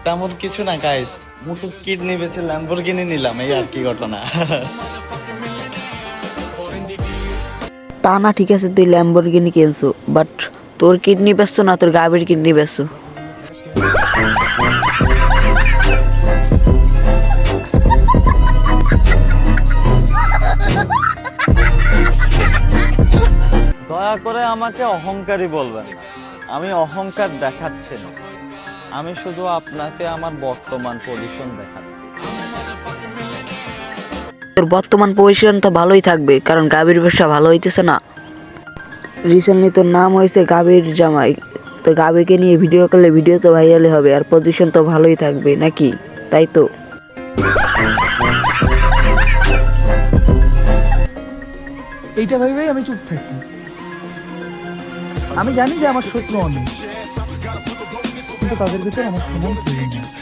তেমন কিছু না গাইস, মুটু কিডনি বেচে ল্যাম্বরগিনি নিলাম, এই আর কি ঘটনা। তা না ঠিক আছে, তুই ল্যাম্বরগিনি কিনছো, বাট তোর কিডনি বেচছো না, তোর গাভীর কিডনি বেচছো। দয়া করে আমাকে অহংকারী বলবেন না, আমি অহংকার দেখাচ্ছি না, আমি শুধু আপনাকে আমার বর্তমান পজিশন দেখাচ্ছি। তোর বর্তমান পজিশন তো ভালোই থাকবে, কারণ গাভীর ব্যবসা ভালো হইতেছে না। রিসেন্টলি তোর নাম হয়েছে গাভীর জামাই, তো গাভীকে নিয়ে ভিডিও করলে ভিডিও তো ভাইরালই হবে, আর পজিশন তো ভালোই থাকবে নাকি, তাই তো? এইটা ভেবেই আমি চুপ থাকি। আমি জানি যে আমার শত্রু অনেক, কিন্তু তাদের ভিতরে আমার সমান কেউ নেই।